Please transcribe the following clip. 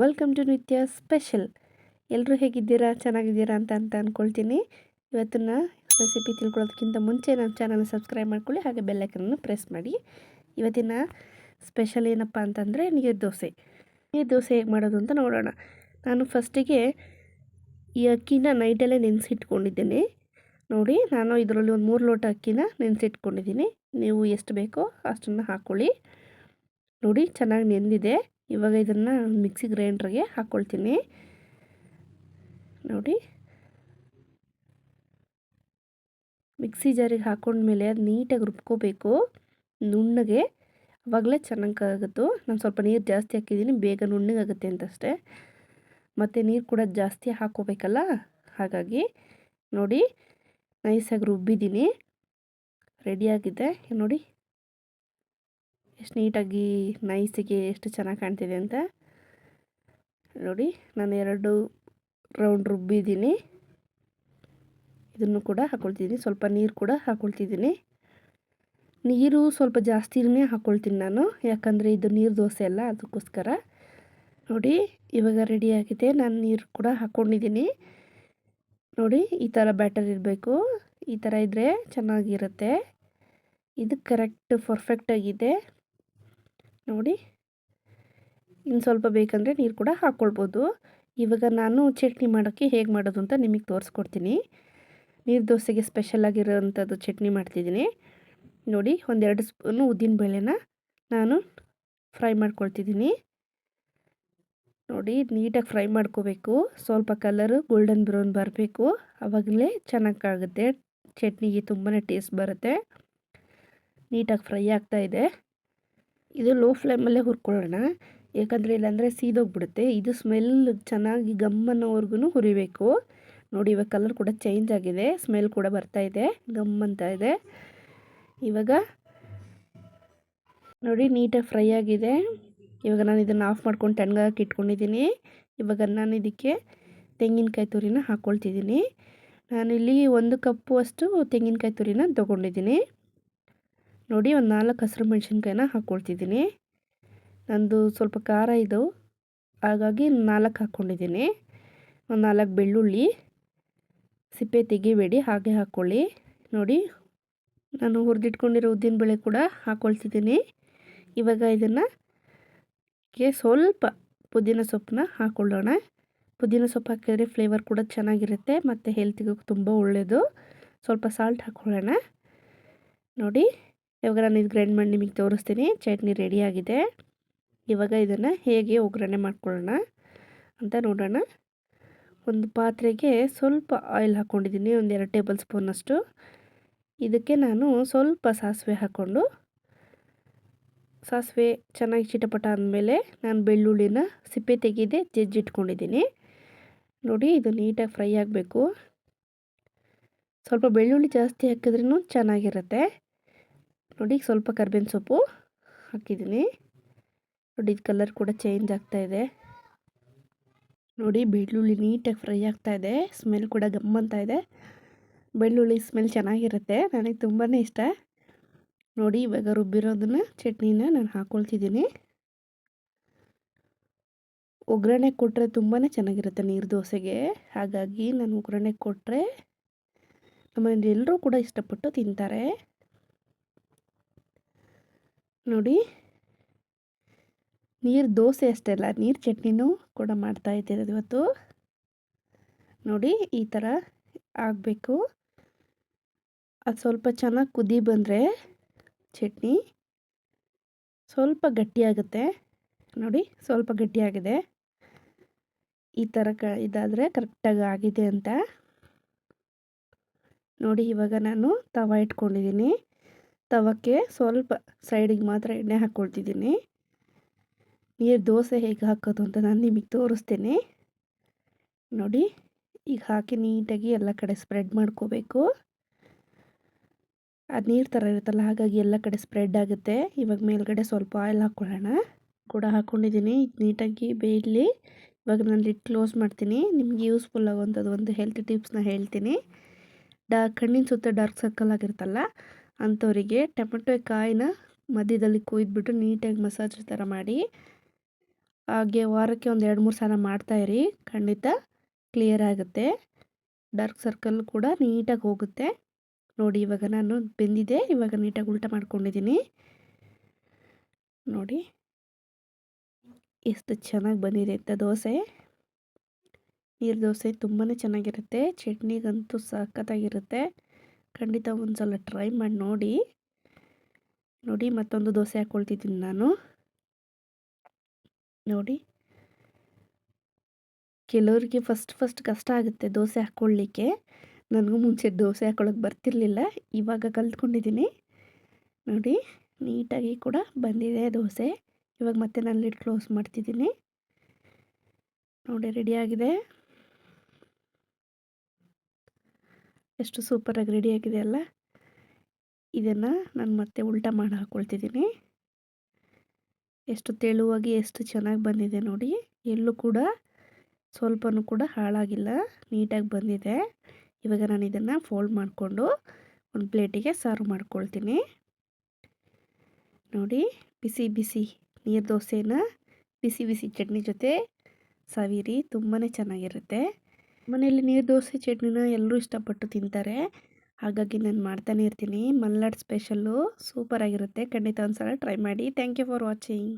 Welcome to ನಿತ್ಯ special. ಎಲ್ಲರೂ ಹೇಗಿದ್ದೀರಾ, ಚೆನ್ನಾಗಿದ್ದೀರಾ ಅಂತ ಅಂದ್ಕೊಳ್ತೀನಿ. ಇವತ್ತಿನ ರೆಸಿಪಿ ತಿಳ್ಕೊಳ್ಳೋದಕ್ಕಿಂತ ಮುಂಚೆ ನನ್ನ ಚಾನಲ್ನ ಸಬ್ಸ್ಕ್ರೈಬ್ ಮಾಡ್ಕೊಳ್ಳಿ, ಹಾಗೆ ಬೆಲ್ಲೈಕನನ್ನು ಪ್ರೆಸ್ ಮಾಡಿ. ಇವತ್ತಿನ ಸ್ಪೆಷಲ್ ಏನಪ್ಪ ಅಂತಂದರೆ ನೀರು ದೋಸೆ. ನೀರು ದೋಸೆ ಹೇಗೆ ಮಾಡೋದು ಅಂತ ನೋಡೋಣ. ನಾನು ಫಸ್ಟಿಗೆ ಈ ಅಕ್ಕಿನ ನೈಟಲ್ಲೇ ನೆನೆಸಿಟ್ಕೊಂಡಿದ್ದೇನೆ. ನೋಡಿ, ನಾನು ಇದರಲ್ಲಿ ಒಂದು 3 ಲೋಟ ಅಕ್ಕಿನ ನೆನೆಸಿಟ್ಕೊಂಡಿದ್ದೀನಿ. ನೀವು ಎಷ್ಟು ಬೇಕೋ ಅಷ್ಟನ್ನು ಹಾಕ್ಕೊಳ್ಳಿ. ನೋಡಿ, ಚೆನ್ನಾಗಿ ನೆಂದಿದೆ. ಇವಾಗ ಇದನ್ನು ಮಿಕ್ಸಿ ಗ್ರೈಂಡ್ರಿಗೆ ಹಾಕ್ಕೊಳ್ತೀನಿ. ನೋಡಿ, ಮಿಕ್ಸಿ ಜಾರಿಗೆ ಹಾಕ್ಕೊಂಡ್ಮೇಲೆ ಅದು ನೀಟಾಗಿ ರುಬ್ಕೋಬೇಕು ನುಣ್ಣಗೆ. ಆವಾಗಲೇ ಚೆನ್ನಾಗಾಗುತ್ತೋ. ನಾನು ಸ್ವಲ್ಪ ನೀರು ಜಾಸ್ತಿ ಹಾಕಿದ್ದೀನಿ, ಬೇಗ ನುಣ್ಣಗಾಗುತ್ತೆ ಅಂತಷ್ಟೇ. ಮತ್ತು ನೀರು ಕೂಡ ಜಾಸ್ತಿ ಹಾಕ್ಕೋಬೇಕಲ್ಲ, ಹಾಗಾಗಿ ನೋಡಿ ನೈಸಾಗಿ ರುಬ್ಬಿದ್ದೀನಿ. ರೆಡಿಯಾಗಿದೆ ನೋಡಿ, ಎಷ್ಟು ನೀಟಾಗಿ ನೈಸಿಗೆ ಎಷ್ಟು ಚೆನ್ನಾಗಿ ಕಾಣ್ತಿದೆ ಅಂತ. ನೋಡಿ, ನಾನು 2 ರೌಂಡ್ ರುಬ್ಬಿದ್ದೀನಿ. ಇದನ್ನು ಕೂಡ ಹಾಕ್ಕೊಳ್ತಿದ್ದೀನಿ. ಸ್ವಲ್ಪ ನೀರು ಕೂಡ ಹಾಕ್ಕೊಳ್ತಿದ್ದೀನಿ. ನೀರು ಸ್ವಲ್ಪ ಜಾಸ್ತಿನೇ ಹಾಕ್ಕೊಳ್ತೀನಿ ನಾನು, ಯಾಕಂದರೆ ಇದು ನೀರು ದೋಸೆ ಅಲ್ಲ, ಅದಕ್ಕೋಸ್ಕರ. ನೋಡಿ, ಇವಾಗ ರೆಡಿಯಾಗಿದೆ. ನಾನು ನೀರು ಕೂಡ ಹಾಕ್ಕೊಂಡಿದ್ದೀನಿ. ನೋಡಿ, ಈ ಥರ ಬ್ಯಾಟರ್ ಇರಬೇಕು. ಈ ಥರ ಇದ್ದರೆ ಚೆನ್ನಾಗಿರುತ್ತೆ. ಇದು ಕರೆಕ್ಟ್ ಪರ್ಫೆಕ್ಟಾಗಿದೆ. ನೋಡಿ, ಇನ್ನು ಸ್ವಲ್ಪ ಬೇಕಂದರೆ ನೀರು ಕೂಡ ಹಾಕ್ಕೊಳ್ಬೋದು. ಇವಾಗ ನಾನು ಚಟ್ನಿ ಮಾಡೋಕ್ಕೆ ಹೇಗೆ ಮಾಡೋದು ಅಂತ ನಿಮಗೆ ತೋರಿಸ್ಕೊಡ್ತೀನಿ. ನೀರು ದೋಸೆಗೆ ಸ್ಪೆಷಲಾಗಿರೋವಂಥದ್ದು ಚಟ್ನಿ ಮಾಡ್ತಿದ್ದೀನಿ. ನೋಡಿ, 1-2 ಸ್ಪೂನು ಉದ್ದಿನಬೇಳೆನ ನಾನು ಫ್ರೈ ಮಾಡ್ಕೊಳ್ತಿದ್ದೀನಿ. ನೋಡಿ, ನೀಟಾಗಿ ಫ್ರೈ ಮಾಡ್ಕೋಬೇಕು. ಸ್ವಲ್ಪ ಕಲರು ಗೋಲ್ಡನ್ ಬ್ರೌನ್ ಬರಬೇಕು, ಆವಾಗಲೇ ಚೆನ್ನಾಗಾಗುತ್ತೆ. ಚಟ್ನಿಗೆ ತುಂಬಾ ಟೇಸ್ಟ್ ಬರುತ್ತೆ. ನೀಟಾಗಿ ಫ್ರೈ ಆಗ್ತಾಯಿದೆ. ಇದು ಲೋ ಫ್ಲೇಮಲ್ಲೇ ಹುರ್ಕೊಳ್ಳೋಣ, ಯಾಕಂದರೆ ಇಲ್ಲಾಂದರೆ ಸೀದೋಗ್ಬಿಡುತ್ತೆ. ಇದು ಸ್ಮೆಲ್ ಚೆನ್ನಾಗಿ ಗಮ್ಮನ್ನೋವರೆಗೂ ಹುರಿಬೇಕು. ನೋಡಿ, ಇವಾಗ ಕಲರ್ ಕೂಡ ಚೇಂಜ್ ಆಗಿದೆ, ಸ್ಮೆಲ್ ಕೂಡ ಬರ್ತಾಯಿದೆ, ಗಮ್ ಅಂತ ಇದೆ. ಇವಾಗ ನೋಡಿ, ನೀಟಾಗಿ ಫ್ರೈ ಆಗಿದೆ. ಇವಾಗ ನಾನು ಇದನ್ನು ಆಫ್ ಮಾಡ್ಕೊಂಡು ತಣ್ಣಗಾಕಿ ಇಟ್ಕೊಂಡಿದ್ದೀನಿ. ಇವಾಗ ನಾನು ಇದಕ್ಕೆ ತೆಂಗಿನಕಾಯಿ ತುರಿನ ಹಾಕ್ಕೊಳ್ತಿದ್ದೀನಿ. ನಾನಿಲ್ಲಿ 1 ಕಪ್ಪು ಅಷ್ಟು ತೆಂಗಿನಕಾಯಿ ತುರಿನ ತೊಗೊಂಡಿದ್ದೀನಿ. ನೋಡಿ, ಒಂದು 4 ಹಸಿರು ಮೆಣಸಿನ್ಕಾಯಿನ ಹಾಕ್ಕೊಳ್ತಿದ್ದೀನಿ. ನಂದು ಸ್ವಲ್ಪ ಖಾರ ಇದು, ಹಾಗಾಗಿ 4 ಹಾಕ್ಕೊಂಡಿದ್ದೀನಿ. ಒಂದು 4 ಬೆಳ್ಳುಳ್ಳಿ, ಸಿಪ್ಪೆ ತೆಗಿಬೇಡಿ, ಹಾಗೆ ಹಾಕ್ಕೊಳ್ಳಿ. ನೋಡಿ, ನಾನು ಹುರಿದಿಟ್ಕೊಂಡಿರೋ ಉದ್ದಿನಬೇಳೆ ಕೂಡ ಹಾಕ್ಕೊಳ್ತಿದ್ದೀನಿ. ಇವಾಗ ಇದನ್ನು ಸ್ವಲ್ಪ ಪುದೀನ ಸೊಪ್ಪನ್ನ ಹಾಕ್ಕೊಳ್ಳೋಣ. ಪುದೀನ ಸೊಪ್ಪು ಹಾಕಿದ್ರೆ ಫ್ಲೇವರ್ ಕೂಡ ಚೆನ್ನಾಗಿರುತ್ತೆ ಮತ್ತು ಹೆಲ್ತಿಗೂ ತುಂಬ ಒಳ್ಳೆಯದು. ಸ್ವಲ್ಪ ಸಾಲ್ಟ್ ಹಾಕ್ಕೊಳ್ಳೋಣ. ನೋಡಿ, ಇವಾಗ ನಾನು ಇದು ಗ್ರೈಂಡ್ ಮಾಡಿ ನಿಮಗೆ ತೋರಿಸ್ತೀನಿ. ಚಟ್ನಿ ರೆಡಿಯಾಗಿದೆ. ಇವಾಗ ಇದನ್ನು ಹೇಗೆ ಒಗ್ಗರಣೆ ಮಾಡ್ಕೊಳ್ಳೋಣ ಅಂತ ನೋಡೋಣ. ಒಂದು ಪಾತ್ರೆಗೆ ಸ್ವಲ್ಪ ಆಯಿಲ್ ಹಾಕ್ಕೊಂಡಿದ್ದೀನಿ, 1-2 ಟೇಬಲ್ ಸ್ಪೂನಷ್ಟು. ಇದಕ್ಕೆ ನಾನು ಸ್ವಲ್ಪ ಸಾಸಿವೆ ಹಾಕ್ಕೊಂಡು, ಸಾಸಿವೆ ಚೆನ್ನಾಗಿ ಚಿಟಪಟ ಅಂದಮೇಲೆ ನಾನು ಬೆಳ್ಳುಳ್ಳಿನ ಸಿಪ್ಪೆ ತೆಗೆದೇ ಜಜ್ಜಿಟ್ಕೊಂಡಿದ್ದೀನಿ. ನೋಡಿ, ಇದು ನೀಟಾಗಿ ಫ್ರೈ ಆಗಬೇಕು. ಸ್ವಲ್ಪ ಬೆಳ್ಳುಳ್ಳಿ ಜಾಸ್ತಿ ಹಾಕಿದ್ರೂ ಚೆನ್ನಾಗಿರುತ್ತೆ. ನೋಡಿ, ಸ್ವಲ್ಪ ಕರಿಬೇವಿನ ಸೊಪ್ಪು ಹಾಕಿದ್ದೀನಿ. ನೋಡಿ, ಇದು ಕಲರ್ ಕೂಡ ಚೇಂಜ್ ಆಗ್ತಾಯಿದೆ. ನೋಡಿ, ಬೆಳ್ಳುಳ್ಳಿ ನೀಟಾಗಿ ಫ್ರೈ ಆಗ್ತಾಯಿದೆ, ಸ್ಮೆಲ್ ಕೂಡ ಗಮ್ಮಂತ ಇದೆ. ಬೆಳ್ಳುಳ್ಳಿ ಸ್ಮೆಲ್ ಚೆನ್ನಾಗಿರುತ್ತೆ, ನನಗೆ ತುಂಬಾ ಇಷ್ಟ. ನೋಡಿ, ಇವಾಗ ರುಬ್ಬಿರೋದನ್ನು ಚಟ್ನಿನ ನಾನು ಹಾಕ್ಕೊಳ್ತಿದ್ದೀನಿ. ಒಗ್ಗರಣೆ ಕೊಟ್ಟರೆ ತುಂಬಾ ಚೆನ್ನಾಗಿರುತ್ತೆ ನೀರು ದೋಸೆಗೆ, ಹಾಗಾಗಿ ನಾನು ಒಗ್ಗರಣೆ ಕೊಟ್ಟರೆ ನಮ್ಮನೇಲಿ ಎಲ್ಲರೂ ಕೂಡ ಇಷ್ಟಪಟ್ಟು ತಿಂತಾರೆ. ನೋಡಿ, ನೀರು ದೋಸೆ ಅಷ್ಟೇ ಅಲ್ಲ, ನೀರು ಚಟ್ನಿನೂ ಕೂಡ ಮಾಡ್ತಾಯಿದ್ದೀರ ಇವತ್ತು. ನೋಡಿ, ಈ ಥರ ಆಗಬೇಕು. ಅದು ಸ್ವಲ್ಪ ಚೆನ್ನಾಗಿ ಕುದಿ ಬಂದರೆ ಚಟ್ನಿ ಸ್ವಲ್ಪ ಗಟ್ಟಿಯಾಗುತ್ತೆ. ನೋಡಿ, ಸ್ವಲ್ಪ ಗಟ್ಟಿಯಾಗಿದೆ. ಈ ಥರ ಇದಾದರೆ ಕರೆಕ್ಟಾಗಿ ಆಗಿದೆ ಅಂತ. ನೋಡಿ, ಇವಾಗ ನಾನು ತವ ಇಟ್ಕೊಂಡಿದ್ದೀನಿ. ತವಕ್ಕೆ ಸ್ವಲ್ಪ ಸೈಡಿಗೆ ಮಾತ್ರ ಎಣ್ಣೆ ಹಾಕ್ಕೊಳ್ತಿದ್ದೀನಿ. ನೀರು ದೋಸೆ ಹೇಗೆ ಹಾಕೋದು ಅಂತ ನಾನು ನಿಮಗೆ ತೋರಿಸ್ತೀನಿ. ನೋಡಿ, ಈಗ ಹಾಕಿ ನೀಟಾಗಿ ಎಲ್ಲ ಕಡೆ ಸ್ಪ್ರೆಡ್ ಮಾಡ್ಕೋಬೇಕು. ಅದು ನೀರು ಥರ ಇರುತ್ತಲ್ಲ, ಹಾಗಾಗಿ ಎಲ್ಲ ಕಡೆ ಸ್ಪ್ರೆಡ್ ಆಗುತ್ತೆ. ಇವಾಗ ಮೇಲ್ಗಡೆ ಸ್ವಲ್ಪ ಆಯಿಲ್ ಹಾಕ್ಕೊಳ್ಳೋಣ. ಕೂಡ ಹಾಕ್ಕೊಂಡಿದ್ದೀನಿ. ಇದು ನೀಟಾಗಿ ಬೇಯಲಿ. ಇವಾಗ ನಾನು ಲಿಡ್ ಕ್ಲೋಸ್ ಮಾಡ್ತೀನಿ. ನಿಮಗೆ ಯೂಸ್ಫುಲ್ ಆಗುವಂಥದ್ದು ಒಂದು ಹೆಲ್ತ್ ಟಿಪ್ಸ್ನ ಹೇಳ್ತೀನಿ. ಕಣ್ಣಿನ ಸುತ್ತ ಡಾರ್ಕ್ ಸರ್ಕಲ್ ಆಗಿರುತ್ತಲ್ಲ ಅಂಥವರಿಗೆ ಟೊಮೆಟೊ ಕಾಯಿನ ಮಧ್ಯದಲ್ಲಿ ಕೊಯ್ದುಬಿಟ್ಟು ನೀಟಾಗಿ ಮಸಾಜ್ ಥರ ಮಾಡಿ ಹಾಗೆ ವಾರಕ್ಕೆ ಒಂದು 2-3 ಸಲ ಮಾಡ್ತಾಯಿರಿ, ಖಂಡಿತ ಕ್ಲಿಯರ್ ಆಗುತ್ತೆ. ಡಾರ್ಕ್ ಸರ್ಕಲ್ ಕೂಡ ನೀಟಾಗಿ ಹೋಗುತ್ತೆ. ನೋಡಿ ಇವಾಗ ನಾನು ಬೆಂದಿದೆ, ಇವಾಗ ನೀಟಾಗಿ ಉಲ್ಟ ಮಾಡ್ಕೊಂಡಿದ್ದೀನಿ. ನೋಡಿ ಎಷ್ಟು ಚೆನ್ನಾಗಿ ಬಂದಿದೆ ಅಂತ ದೋಸೆ. ನೀರು ದೋಸೆ ತುಂಬಾ ಚೆನ್ನಾಗಿರುತ್ತೆ, ಚಟ್ನಿಗಂತೂ ಸಖತ್ತಾಗಿರುತ್ತೆ. ಖಂಡಿತ ಒಂದು ಸಲ ಟ್ರೈ ಮಾಡಿ ನೋಡಿ. ನೋಡಿ ಮತ್ತೊಂದು ದೋಸೆ ಹಾಕ್ಕೊಳ್ತಿದ್ದೀನಿ ನಾನು. ನೋಡಿ ಕೆಲವರಿಗೆ ಫಸ್ಟ್ ಕಷ್ಟ ಆಗುತ್ತೆ ದೋಸೆ ಹಾಕ್ಕೊಳ್ಳಿಕ್ಕೆ. ನನಗೂ ಮುಂಚೆ ದೋಸೆ ಹಾಕ್ಕೊಳ್ಳೋಕೆ ಬರ್ತಿರ್ಲಿಲ್ಲ, ಇವಾಗ ಕಲ್ತ್ಕೊಂಡಿದ್ದೀನಿ. ನೋಡಿ ನೀಟಾಗಿ ಕೂಡ ಬಂದಿದೆ ದೋಸೆ. ಇವಾಗ ಮತ್ತೆ ನಾನು ಲಿಡ್ ಕ್ಲೋಸ್ ಮಾಡ್ತಿದ್ದೀನಿ. ನೋಡಿ ರೆಡಿಯಾಗಿದೆ, ಎಷ್ಟು ಸೂಪರಾಗಿ ರೆಡಿಯಾಗಿದೆ ಅಲ್ಲ. ಇದನ್ನು ನಾನು ಮತ್ತೆ ಉಲ್ಟಾ ಮಾಡಿ ಹಾಕ್ಕೊಳ್ತಿದ್ದೀನಿ. ಎಷ್ಟು ತೆಳುವಾಗಿ ಎಷ್ಟು ಚೆನ್ನಾಗಿ ಬಂದಿದೆ ನೋಡಿ, ಎಲ್ಲೂ ಕೂಡ ಸ್ವಲ್ಪನೂ ಕೂಡ ಹಾಳಾಗಿಲ್ಲ, ನೀಟಾಗಿ ಬಂದಿದೆ. ಇವಾಗ ನಾನು ಇದನ್ನು ಫೋಲ್ಡ್ ಮಾಡಿಕೊಂಡು ಒಂದು ಪ್ಲೇಟಿಗೆ ಸರ್ವ್ ಮಾಡ್ಕೊಳ್ತೀನಿ. ನೋಡಿ ಬಿಸಿ ಬಿಸಿ ನೀರು ದೋಸೆನ ಬಿಸಿ ಬಿಸಿ ಚಟ್ನಿ ಜೊತೆ ಸವಿರಿ, ತುಂಬಾ ಚೆನ್ನಾಗಿರುತ್ತೆ. ಮನೆಯಲ್ಲಿ ನೀರು ದೋಸೆ ಚಟ್ನಿನ ಎಲ್ಲರೂ ಇಷ್ಟಪಟ್ಟು ತಿಂತಾರೆ, ಹಾಗಾಗಿ ನಾನು ಮಾಡ್ತಾನೆ ಇರ್ತೀನಿ. ಮಲ್ನಾಡ್ ಸ್ಪೆಷಲ್ಲು ಸೂಪರಾಗಿರುತ್ತೆ, ಖಂಡಿತ ಒಂದು ಸಲ ಟ್ರೈ ಮಾಡಿ. Thank you for watching.